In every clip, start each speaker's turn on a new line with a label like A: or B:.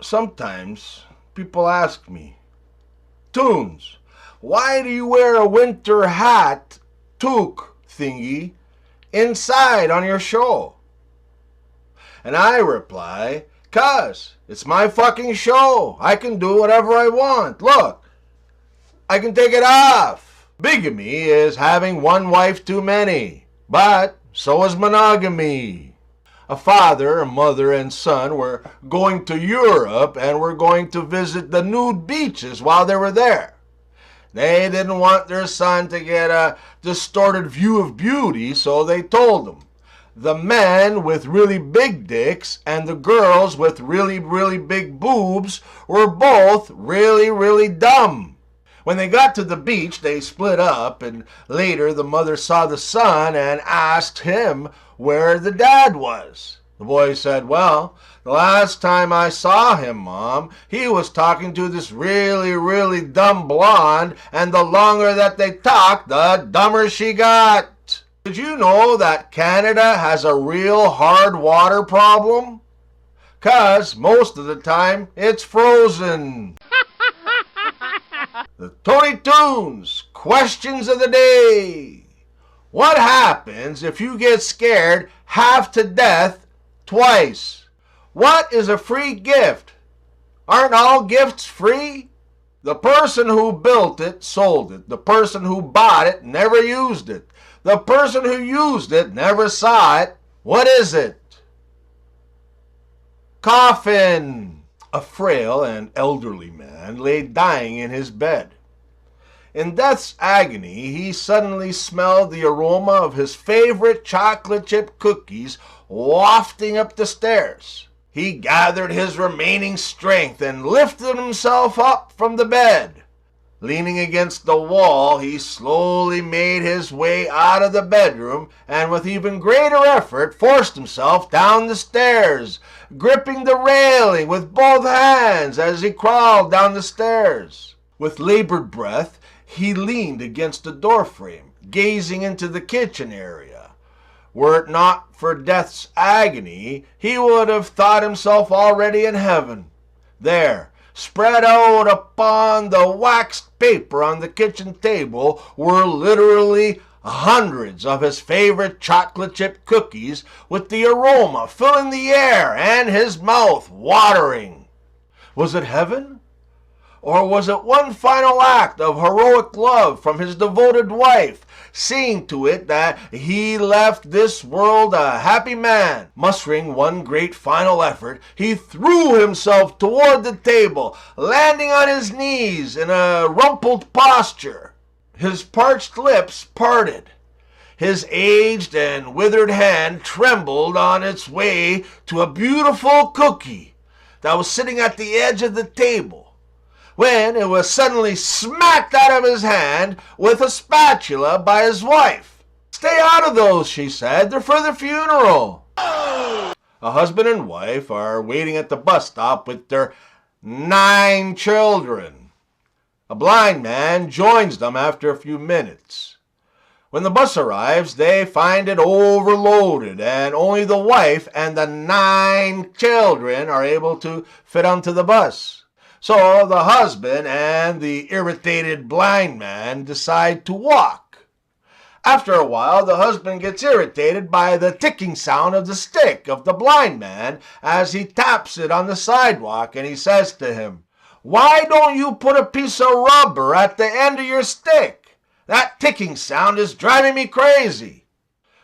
A: Sometimes people ask me, Toons, why do you wear a winter hat, Toque Thingy, inside on your show? And I reply, 'cause it's my fucking show. I can do whatever I want. Look, I can take it off. Bigamy is having one wife too many, but so is monogamy. A father, a mother, and son were going to Europe and were going to visit the nude beaches while they were there. They didn't want their son to get a distorted view of beauty, so they told him the men with really big dicks and the girls with really, really big boobs were both really, really dumb. When they got to the beach, they split up, and later the mother saw the son and asked him where the dad was. The boy said, well, the last time I saw him, Mom, he was talking to this really, really dumb blonde, and the longer that they talked, the dumber she got. Did you know that Canada has a real hard water problem? 'Cause most of the time it's frozen. The Tony Toons questions of the day. What happens if you get scared half to death twice? What is a free gift? Aren't all gifts free? The person who built it sold it. The person who bought it never used it. The person who used it never saw it. What is it? Coffin. A frail and elderly man lay dying in his bed. In death's agony, he suddenly smelled the aroma of his favorite chocolate chip cookies wafting up the stairs. He gathered his remaining strength and lifted himself up from the bed. Leaning against the wall, he slowly made his way out of the bedroom and with even greater effort forced himself down the stairs, gripping the railing with both hands as he crawled down the stairs. With labored breath, he leaned against the doorframe, gazing into the kitchen area. Were it not for death's agony, he would have thought himself already in heaven. There, spread out upon the waxed paper on the kitchen table, were literally hundreds of his favorite chocolate chip cookies, with the aroma filling the air and his mouth watering. Was it heaven? Or was it one final act of heroic love from his devoted wife, seeing to it that he left this world a happy man? Mustering one great final effort, he threw himself toward the table, landing on his knees in a rumpled posture. His parched lips parted. His aged and withered hand trembled on its way to a beautiful cookie that was sitting at the edge of the table, when it was suddenly smacked out of his hand with a spatula by his wife. "Stay out of those," she said. "They're for the funeral." A husband and wife are waiting at the bus stop with their 9 children. A blind man joins them after a few minutes. When the bus arrives, they find it overloaded, and only the wife and the 9 children are able to fit onto the bus. So the husband and the irritated blind man decide to walk. After a while, the husband gets irritated by the ticking sound of the stick of the blind man as he taps it on the sidewalk, and he says to him, "Why don't you put a piece of rubber at the end of your stick? That ticking sound is driving me crazy."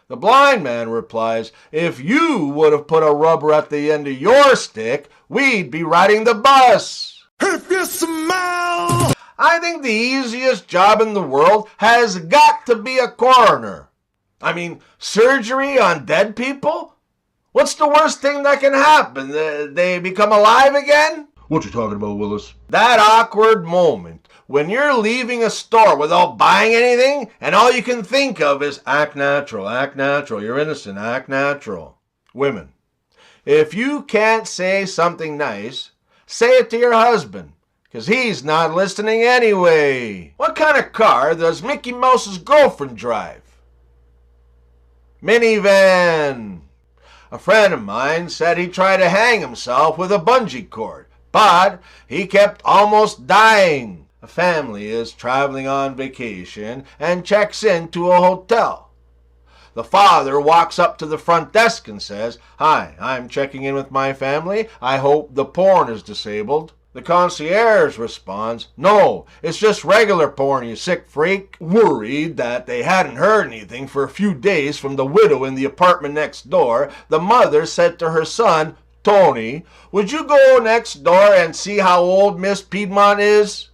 A: The blind man replies, "If you would have put a rubber at the end of your stick, we'd be riding the bus." If you smell! I think the easiest job in the world has got to be a coroner. I mean, surgery on dead people? What's the worst thing that can happen? They become alive again? What you talking about, Willis? That awkward moment when you're leaving a store without buying anything and all you can think of is act natural, you're innocent, act natural. Women, if you can't say something nice, say it to your husband, because he's not listening anyway. What kind of car does Mickey Mouse's girlfriend drive? Minivan. A friend of mine said he tried to hang himself with a bungee cord, but he kept almost dying. A family is traveling on vacation and checks into a hotel. The father walks up to the front desk and says, "Hi, I'm checking in with my family. I hope the porn is disabled." The concierge responds, "No, it's just regular porn, you sick freak." Worried that they hadn't heard anything for a few days from the widow in the apartment next door, the mother said to her son, "Tony, would you go next door and see how old Miss Piedmont is?"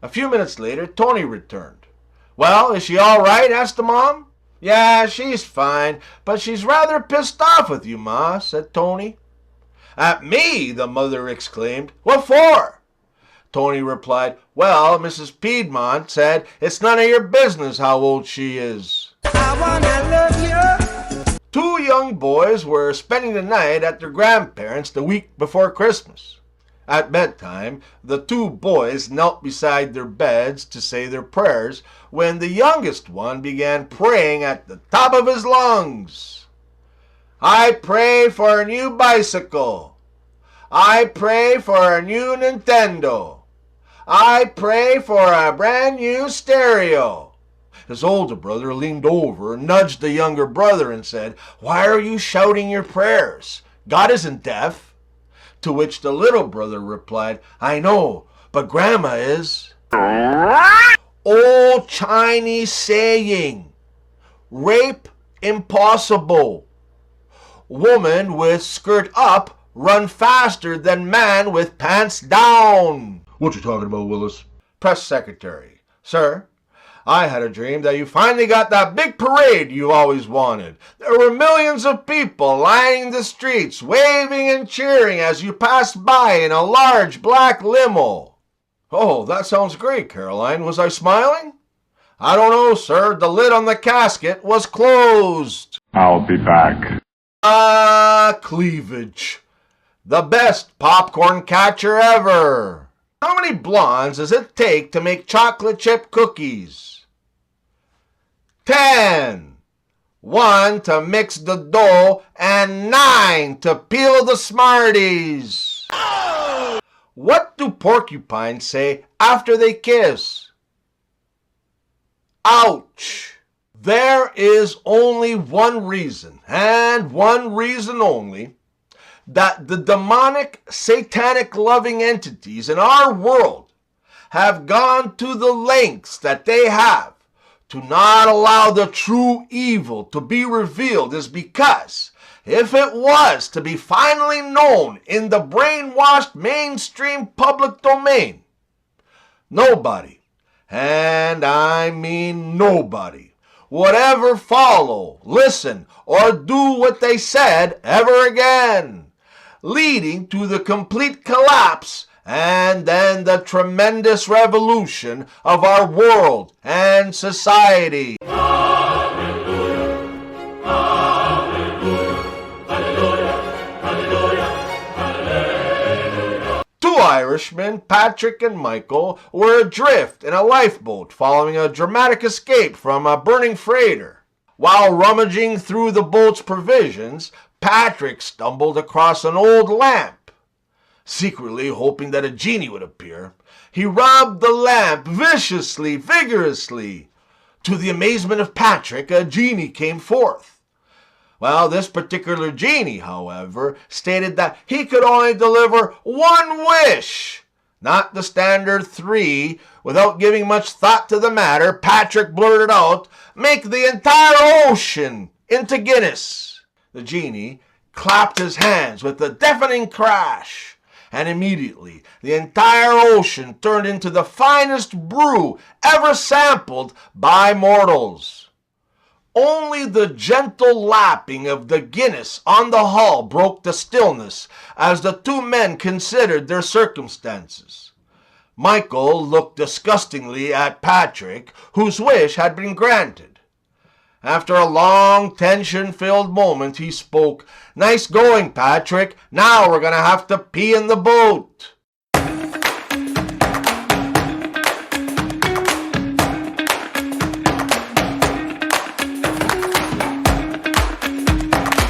A: A few minutes later, Tony returned. "Well, is she all right?" asked the mom. "Yeah, she's fine, but she's rather pissed off with you, Ma," said Tony. "At me?" the mother exclaimed. "What for?" Tony replied, "Well, Mrs. Piedmont said it's none of your business how old she is." I wanna love you. Two young boys were spending the night at their grandparents' the week before Christmas. At bedtime, the two boys knelt beside their beds to say their prayers when the youngest one began praying at the top of his lungs. "I pray for a new bicycle. I pray for a new Nintendo. I pray for a brand new stereo." His older brother leaned over, nudged the younger brother, and said, "Why are you shouting your prayers? God isn't deaf." To which the little brother replied, "I know, but Grandma is." Old Chinese saying, rape impossible. Woman with skirt up run faster than man with pants down. What you talking about, Willis? Press secretary. "Sir, I had a dream that you finally got that big parade you always wanted. There were millions of people lining the streets, waving and cheering as you passed by in a large black limo." "Oh, that sounds great, Caroline. Was I smiling?" "I don't know, sir. The lid on the casket was closed."
B: I'll be back.
A: Cleavage. The best popcorn catcher ever. How many blondes does it take to make chocolate chip cookies? 10. 1 to mix the dough and 9 to peel the Smarties. What do porcupines say after they kiss? Ouch. There is only one reason, and one reason only, that the demonic, satanic-loving entities in our world have gone to the lengths that they have to not allow the true evil to be revealed is because if it was to be finally known in the brainwashed mainstream public domain, nobody, and I mean nobody, would ever follow, listen, or do what they said ever again, leading to the complete collapse and then the tremendous revolution of our world and society. Hallelujah, hallelujah, hallelujah, hallelujah. Two Irishmen, Patrick and Michael, were adrift in a lifeboat following a dramatic escape from a burning freighter. While rummaging through the boat's provisions, Patrick stumbled across an old lamp. Secretly hoping that a genie would appear, he rubbed the lamp viciously, vigorously. To the amazement of Patrick, a genie came forth. Well, this particular genie, however, stated that he could only deliver one wish, not the standard 3. Without giving much thought to the matter, Patrick blurted out, "Make the entire ocean into Guinness." The genie clapped his hands with a deafening crash, and immediately the entire ocean turned into the finest brew ever sampled by mortals. Only the gentle lapping of the Guinness on the hull broke the stillness as the two men considered their circumstances. Michael looked disgustingly at Patrick, whose wish had been granted. After a long, tension-filled moment, he spoke, "Nice going, Patrick. Now we're going to have to pee in the boat."